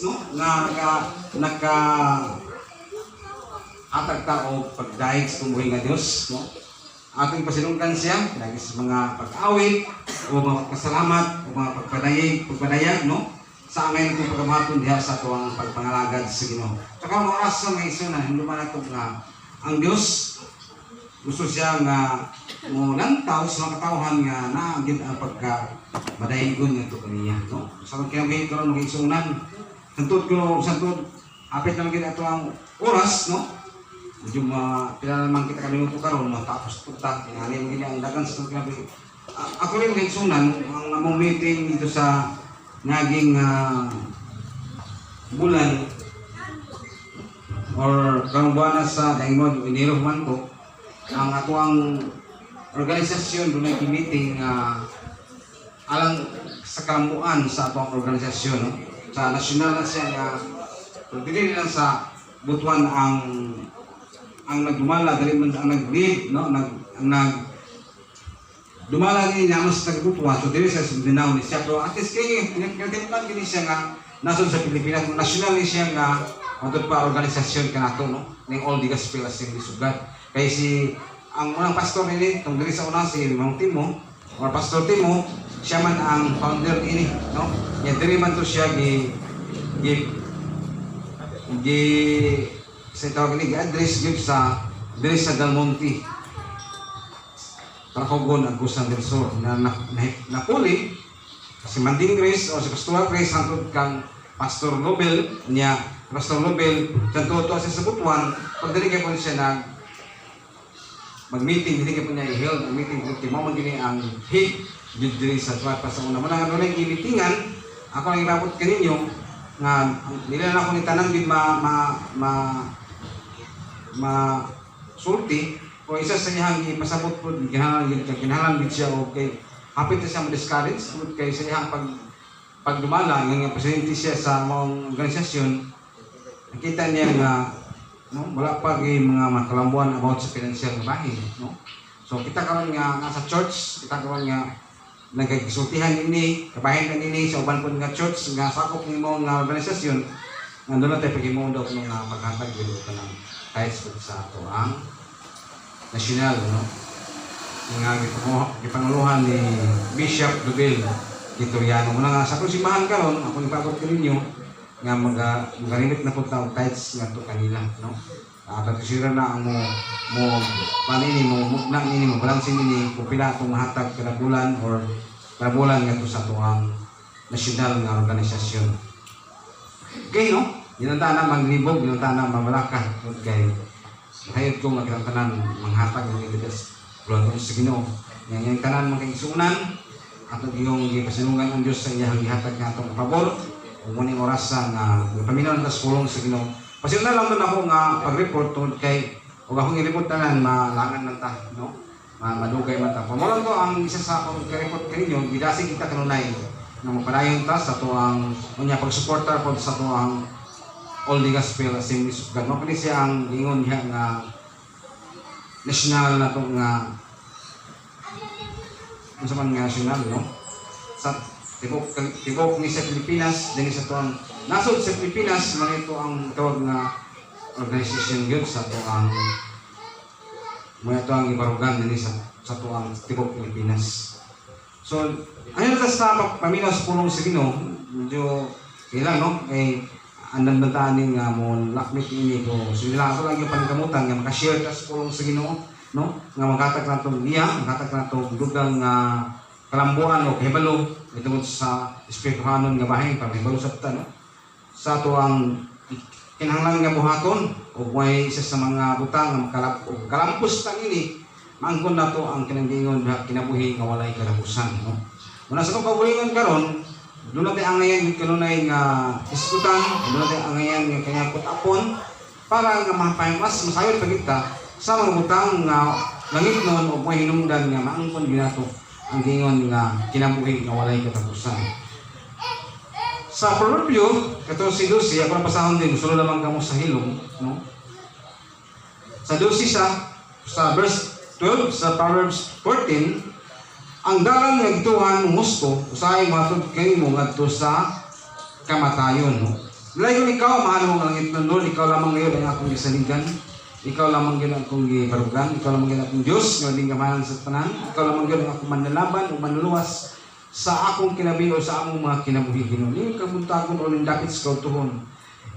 no, naka atag ta o pagdahig sa tumuhay nga Dios, no. Ating pasinunggan siya lagi sa mga pag-awit o mga pasalamat o mga pagpadayag, no, sa angay ng pagkamaton diha sa tuwang pagpangalagad sa Ginoo. Saka mga oras sa mga isunan, hindi man ito nga ang Dios gusto siya nga mo lantaw sa mga katawhan nga naagid ang pagka-madahigon nga ito kaniya, no. Sa kinabuhi karon mga isunan, santod apit na magiging ito ang oras, no. Medyo pila naman kita kalimuto karon matapos tuta tingali mo gini ang dagan sa kinabuhi. Ako rin mga isunan ang among meeting dito sa naging bulan or karong buwan sa daingod Enero man ko ang ato ang organisasyon doon ay meeting alang sa kalambuan sa ato ang organisasyon, no? Sa nasyonal na siya nga dili lang sa butuan ang nagdumala dali man ang nag-lead, no, dumala ni naman sa taga-butuan, so dili sa sundinaw ni siya, pero at least kaya pinagkatipan gini siya nga nasod sa Pilipinas, nasyonal ni siya nga matod pa organisasyon ka nato, no, ng All the Gospel Assembly Sugat. Kaya ang unang pastor nili, itong diri sa una si Mang Timo, or Pastor Timo, siya man ang founder ini, no? Yan diri man to siya sa tawag ni address gyud sa diri sa Del Monte. Taracogon Agusan del Sur na napuli si Manding Grace o si Pastor Grace hangtod kang Pastor Nobel niya, Pastor Nobel tanto to sa Butuan, pag dili kay po siya mag-meeting, hindi ka po niya i-held ang meeting kung mo magiging ang hate diri sa tuwat pa sa una. Muna nga doon yung i-meetingan, ako lang ilabot kaninyo nga nila na ako ni tanang din sulti o isa sa niyang ipasabot po kinahanglan din siya okay hapit na siya ma-discourage kay sa niyang pagdumala nga presidente siya sa mga organisasyon nakita niya nga no, wala pa gay mga makalambuan about sa financial bahin, no. So kita karon nga sa church, kita karon nga nagkisultihan ini, kabahin ini sa uban pud nga church nga sakop nimo nga organisasyon, nandoon tayo paghimundo kung nga maghatag gyud ka ng tithes sa ato ang national, no. Nga gipanguluhan ni Bishop Dubel Vitoriano. Muna nga sa simbahan karon, ako ipabot ko ninyo nga magalimit na po taong tithes nga to kanila, no. Katusira na ang mo panini mo mugna nini mo balansin nini kung pila itong mahatag kada bulan or kada bulan nga to sa tuang nasyonal nga organisasyon. Okay, no? Ginanta na maglibog, ginanta na mamalaka kay hayod ko magkatanan manghatag ng iligas bulan to sa Ginoo. Yang tanan magkaigsunan at yung gipasinungan ang Dios sa iyang gihatag nga atong pabor. Umuning orasan nga paminaw ta sa pulong sa Ginoo. Pasyon na lang doon ako nga pag-report tungkol kay huwag akong i-report tanan malangan man ta, no? Madugay man ta. Pamulang to ang isa sa akong i-report kaninyo, gidasi kita kanunay nga mapadayon ta sa to ang unya pag-suporta po sa to ang All the Gospel Assembly Sugat. Mapili siya ang lingon niya nga national na to nga ano man nga national, no? Sa tibok ni sa Pilipinas, din sa tuang nasod sa Pilipinas, man ito ang tawag na organisasyon yun sa tuang muna ito ang ibarugan din sa tuang tibok Pilipinas. So, ano na sa paminaw sa pulong sa Ginoo, medyo kailang, no? Eh, andan na taanin nga mo lakmit ini ko. So, nila ako lang yung panikamutan nga makashare ka sa pulong sa Ginoo, no? Nga magkatag na itong niya, magkatag na itong dugang kalambuan o kahibalo itungod sa espirituhanon nga bahin para kahibalo sa no? Sa ato ang kinahanglan nga buhaton o may isa sa mga butang nga kalampus tang ini maangkon na to ang kinanggingon na kinabuhi nga walay kalapusan, no? Muna sa itong kabulingon karon doon natin ang ngayon kanunay nga iskutan, doon natin ang ngayon nga kanyang putapon para nga mas masayod pagkita sa mga butang nga langit noon o may hinungdan nga maangkon ginato ang gingon nga kinabuhi nga walay katapusan. Sa Proverbio, katong si Lucy, ako napasahon din, gusto naman kamo sa hilong, no? Sa Lucy sa verse 12, sa Proverbs 14, ang dalan nga gituhan mo gusto, usahay matod kayo mo ngadto sa kamatayon, no? Layon ikaw, mahal mong langit ng Lord, ikaw lamang ngayon ang akong gisaligan. Ikaw lamang yun ang akong gibarugan. Ikaw lamang yun ang akong Diyos, nga din kamahalan sa tanan. Ikaw lamang yun ang akong manlalaban o manluluwas sa akong kinabi o sa among mga kinabuhi Ginoo. Ni kabuntagon o nindakit sa kautuhon.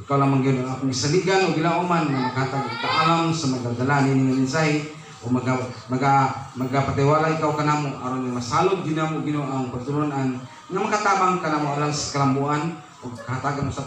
Ikaw lamang yun ang akong gisaligan o gilauman na makatag kaalam sa magdadalanin ng mensahe o magapatiwala ikaw kanamo aron nga masalod ginamo Ginoo ang pagtulunan nga makatabang kanamo alang sa kalambuan o kahatagan mo sa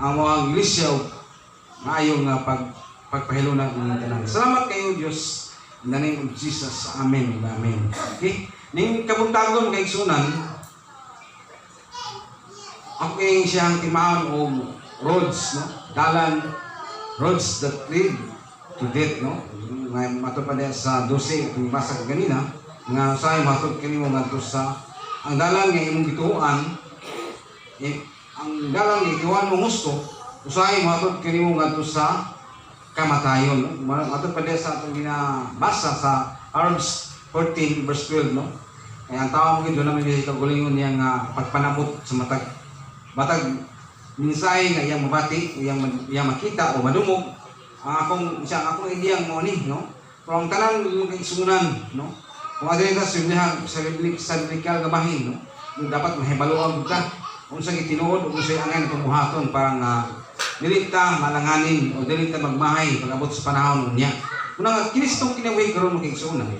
ang iglesia o maayong pagpahilunan ng tanan. Salamat kayo Diyos. In the name of Jesus. Amen. Amen. Okay? Ning kabuntagon kay sunan ako kay siyang timahon o roads, no? Dalan, roads that lead to death, no? May matupad sa 12 kung basa ko ganina nga usahay matupad kanimo ngadto sa ang dalan nga imong gituan ang dalan nga gituan mo gusto usahay matupad kanimo ngadto sa kamatayon, no? Matupad sa atong ginabasa sa Proverbs 14 verse 12, no? Kaya ang tao mo gito naman yung kagulingon niya nga pagpanabot sa matag minsay nga iyang mabati, iyang makita o madumog. Akong ideyang mo ni, no? Pero ang tanan yung kaisunan, no? Kung adre ka sa biblical nga bahin, no? Yung dapat mahibaluan ka kung sa gitinuod o kung sa angay na pambuhaton parang dili ta malanganin o dili ta magmahay pag-abot sa panahon niya. Kung nga kinistong kinabuhi karon mo kaisunan.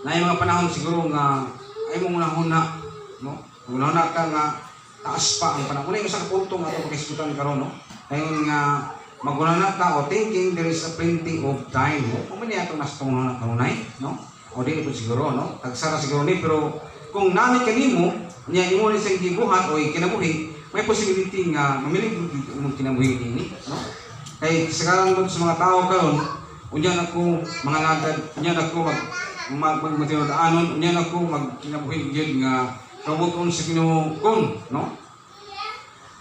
Na yung mga panahon siguro nga ay mong unahuna, no? Unahuna ka nga taas pa ang panahon. Una yung sa punto nga ito pakiskutan karon, no? Ngayon nga magunana ta o thinking there is a plenty of time, no? Kung maniya itong nasa pangunan na kanunay, no? O di ito siguro, no? Tagsara siguro ni, pero kung nami kanimo, niya imo ni sa gibuhat o kinabuhi, may possibility nga mamilig mong kinabuhi ini, no? Kay sakaran mo sa mga tao karon, unyan ako mga lagad, unyan ako magmatinodaanon, unyan ako magkinabuhi gyud nga kabuton sa Ginoo kon, no?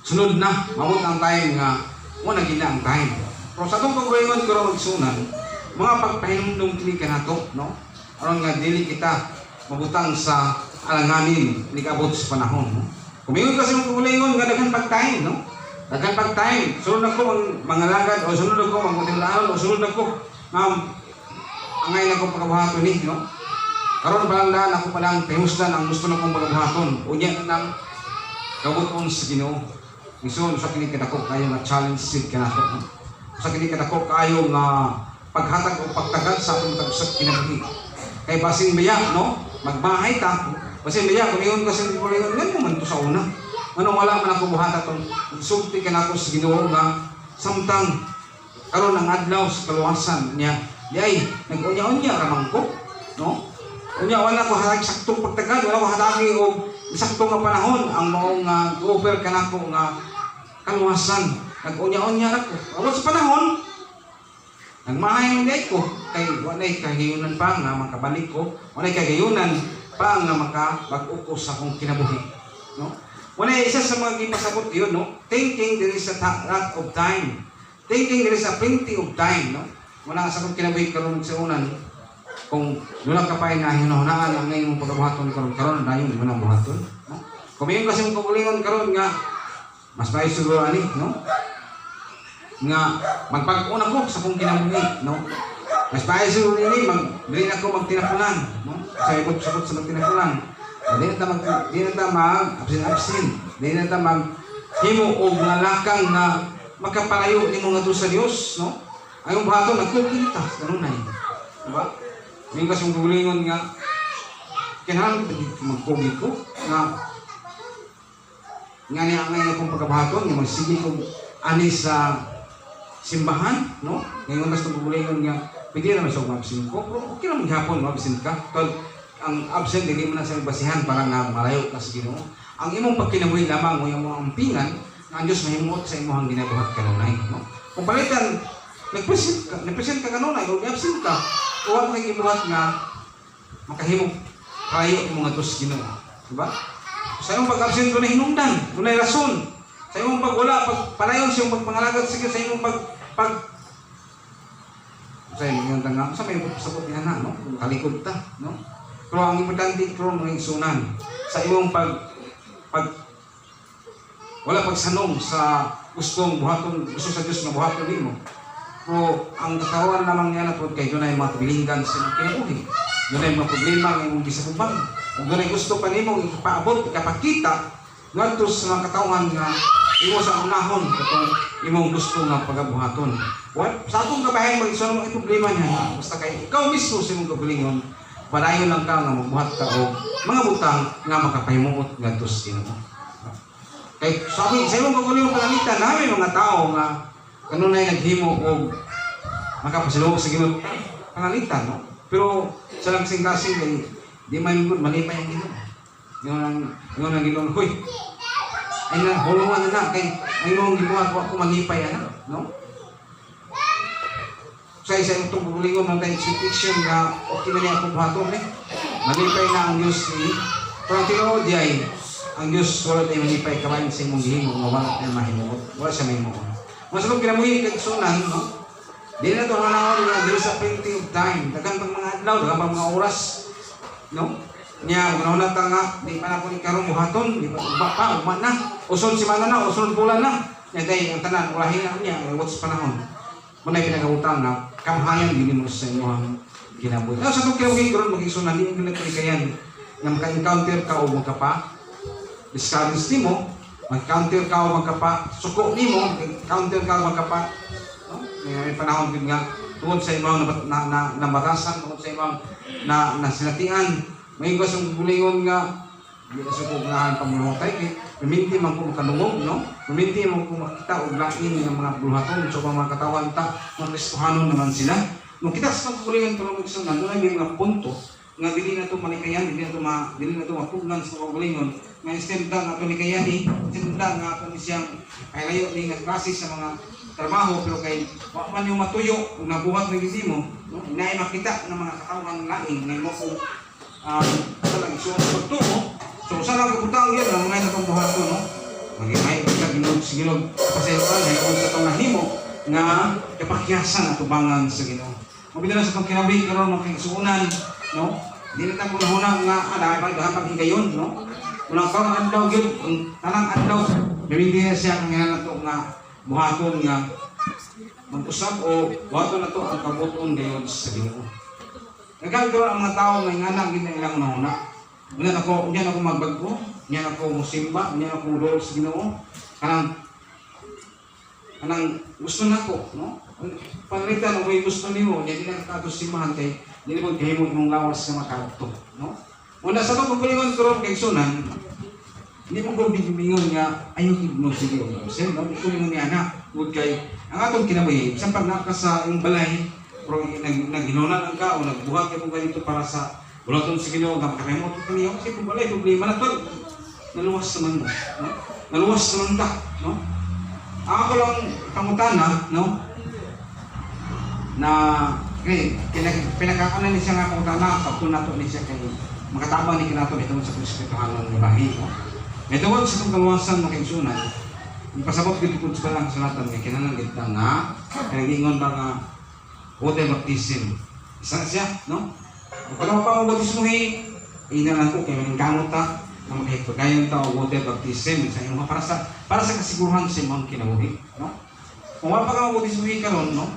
Sunod na, mabot ang time nga wala gina ang time. Pero sa itong pagwaingon ko rin magsunan, mga pagpahinumdong kini ka na to, no? Aron nga dili kita mabutang sa alanganin ni kabot sa panahon, no? Kumingon kasi mong pagwaingon nga daghan pag-time, no? Daghan pag-time. Sunod ako mga lagad o sunod ako magmutilaan o sunod ako angay na kong pagkabuhaton ni, no? Karon pa lang daan ako palang pahusdan ang gusto na kong pagkabuhaton. Unya na ng kabuton sa Ginoo. Isun sa kini kadako kayo nga challenge sid kanato. Sa kini kadako kayo nga paghatag o pagtagal sa atong tagusat kinabuhi. Kay basin biya, no? Magmahay ta. Basin biya kumingon kasi di kumingon ngan man to sa una. Ano wala man ako buhata tong sulti kanako sa Ginoo nga samtang karon ang adlaw sa kaluwasan niya. Yay, nag-unya-unya ramang ko, no? Unya wala ko hatag saktong pagtagal, wala ko hatagi og saktong nga panahon ang maong offer kanako nga kaluwasan. Nag-unya-unya ra ko. Awat sa panahon, nagmahay man ko kay walay kahiyunan pa nga makabalik ko, walay kahiyunan pa nga makabag-uko sa akong kinabuhi, no? Walay isa sa mga gipasabot yun, no? Thinking there is a lot of time. Thinking there is a plenty of time, no? Wala sa akong kinabuhi karon sa unan. Kung doon ka pa na hinahunaan ang ngayon mong pagkabuhaton karon na yun mo nang buhaton, no? Kung may kasi mong kabulingon karon nga mas may siguro ani, no? Nga magpag-una ko sa akong kinabuhi, no? Mas may siguro ini dili na ko magtinapulan, no? Sa ibot-sabot sa magtinapulan. Dili na ta mag-absin. Dili na ta himo og nalakang na magkapalayo nimo ngadto sa Dios, no? Ayong buhaton nagkukita kanunay. Diba? May kasong gulingon nga kinahanglan magpugi ko nga niya ngayon akong pagkabahaton nga magsige ko ani sa simbahan, no? Ngayon mas gulingon nga pwede naman siya umabsin ko, pero okay naman hapon umabsin ka. Tol, ang absent hindi mo na sa basihan para nga malayo ka sa Ginoo. Ang imong pagkinabuhi lamang mo yung mga ampingan nga ang Diyos mahimot sa imong ginabuhat kanunay, no? Kung palitan nagpresent ka kanunay o absent ka, huwag mo ibuhat nga makahimog kayo yung mga tos Ginoo, diba? Sa imong pag-absent ko na hinungdan, dunay rason. Sa imong pagwala, pagpalayon sa imong pagpangalagat, sige sa imong sa imong tanga, sa may sabot niya na, no? Kalikod ta, no? Pero ang importante ko mga isunan, sa imong wala pagsanong sa gusto sa Diyos nga buhaton nimo. Pero ang katawan lamang niya na po kay doon ay mga kabilinggan sa imong kinabuhi. Doon ay mga problema nga imong gisabubang. Kung doon ay gusto pa nimo ipaabot, ikapakita ngadto sa mga katawan nga imo sa unahon katong imong gusto nga pagabuhaton. Sa atong kabahay mag-isunod ang problema niya, basta kay ikaw mismo sa imong kagalingon, padayon lang ka nga magbuhat ka og mga butang nga makapahimuot ngadto sa Ginoo. Kay sabi sa imong kagalingon panangitan namin mga tao nga kanunay naghimo og makapasilong sa Ginoo panangitan, no? Pero sa lang kasing kay di man gud malipay ang Ginoo. Yung ang Ginoo, hoy. Ay na hulungan na kay ang imong ginawa ko malipay ana, no? Sa isang itong bulingon ng expectation nga okay na niya akong buhaton eh. Malipay na ang Diyos ni. Pero ang tinuod ay ang Diyos wala tayo malipay kabayan sa imong gihimo nga wala tayo mahimuot. Wala siya mahimuot. Mas kung kinamuhi kag sunan, no? Di na ito manawag nga there is a plenty of time. Dagang pang mga adlaw, dagang pang mga oras, no? Niya, una ta nga, di pa na po ikarong buhaton, di pa pa, umat na. Uson si mana na, uson bulan na. Niya tayo, ang tanan, ulahin na niya, what's panahon. Muna yung pinag-utang na, kamahayan, hindi mo sa inyo ang kinabuhi. Sa itong kinabuhi, karoon mag-isunan, di yung pinagkalikayan, na maka-encounter ka o magkapa, discourage ni mo, mag-counter ka o magkapa, suko ni mo, mag-counter ka o magkapa, no? May panahon din nga, tungkol sa imong nabatasan, tungkol sa imong nasinatian, may gasong bulingon nga, hindi na suko unahan pamulungtay, kaya paminti man ko makalungog, no? Paminti man ko makita o lain ng mga buluhaton, so mga katawan ta, mga Kristohanon naman sila. Nung kita sa pagbulingan tulong sa nandun ay may mga punto, nga dili na ito manikayan, dili na ito mapugnan sa pagbulingon, nga istemda nga ito nikayani, istemda nga ito siyang kailayo ni nga klase sa mga trabaho, pero kay man yung matuyo, kung nabuhat ng gisi mo, no? Inaay makita ng mga katawan laing, ngay mo kung talagang isuon sa pagtuo. So, saan ang kaputang yan, ang mga itong buhato, no? Mag-imay, sigilog, pasayuan, ay kung sa itong nahimo, nga kapakyasan at tubangan sa Ginoo. Mabila na sa itong kinabi, karoon ng kaisuunan, no? Hindi na tayo hunang nga, dapat higayon, no? Unang pang adlaw yun, tanang adlaw, bibindi na siya ang nga ito nga buhaton nga mag-usap o buhaton na ito ang kabuton ngayon sa Ginoo. Nagkagawa ang mga tao na nga ginailang nahuna. Unyan ako magbago, unyan ako musimba, unyan ako mudol sa Ginoo. Kanang gusto na ko, no? Panalitan o may gusto niyo, hindi na kakatusimahan kay hindi mo kahimod mong lawas sa makalto, no? Una sa itong pagkulingon ko kay Sunan, hindi mo ko bibimingon nga ayaw mo sige o kasi no? Pagkulingon niya na, huwag kay ang atong kinabuhi, isang pag naka sa yung balay, pero naghinunan ang ka o nagbuhat ka kung ganito para sa bulaton sa Ginoo, kapakimot ka niyo, kasi kung balay, problema na ito, naluwas naman mo, no? Naluwas naman ka, no? Ako lang pangutana, no? Na, pinagkakanan niya siya nga pangutana, pagtunato niya siya kay makatabang ni kinato ito sa Kristohanon ng bahi, no? May tawag sa itong kaluwasan ng kaigsunan, ipasabot ko dito sa lang sulatan kay kinanagit na nga, kinagingon ba nga, water baptism. Isa na siya, no? Kung pa mo baptismuhi, ina lang ko, kaya may kamot ta, na makikipagayon ta o water baptism sa inyo para sa kasiguruhan sa imong kinabuhi, no? Kung wala pa ka mabaptismuhi karon, no?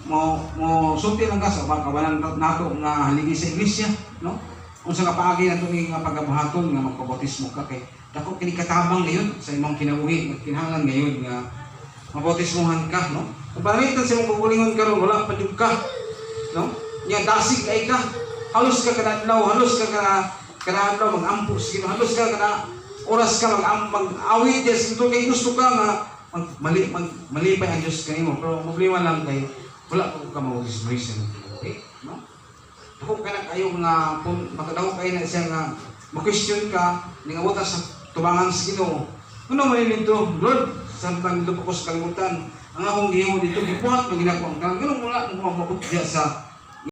Mo sulti lang ka sa kawalan nato nga haligi sa iglesia, no? Kung sa kapaagi nato nga pagabuhaton nga magpabautismo ka kay dako kini katabang ngayon sa imong kinabuhi, kinahanglan ngayon nga mabautismuhan ka, no? Kung pamitan sa imong pupulingon karon wala pa jud ka, no? Nya dasig kay ka, halos ka kada adlaw, halos ka kada adlaw mag-ampo sa Ginoo, halos ka kada oras ka mag-awit sa ito kay gusto ka nga malipay ang Diyos kanimo, pero problema lang kay wala ka maulis-ulis, okay, no? Ako ka na kayo nga makadaw kayo na siya nga ma-question ka nga wata sa tubangan sa Ginoo. Ano man nito, Lord, saan lang dito po ko sa kalimutan, ang akong gihimo dito gibuhat pag ginako ang ganun wala mo mabutya sa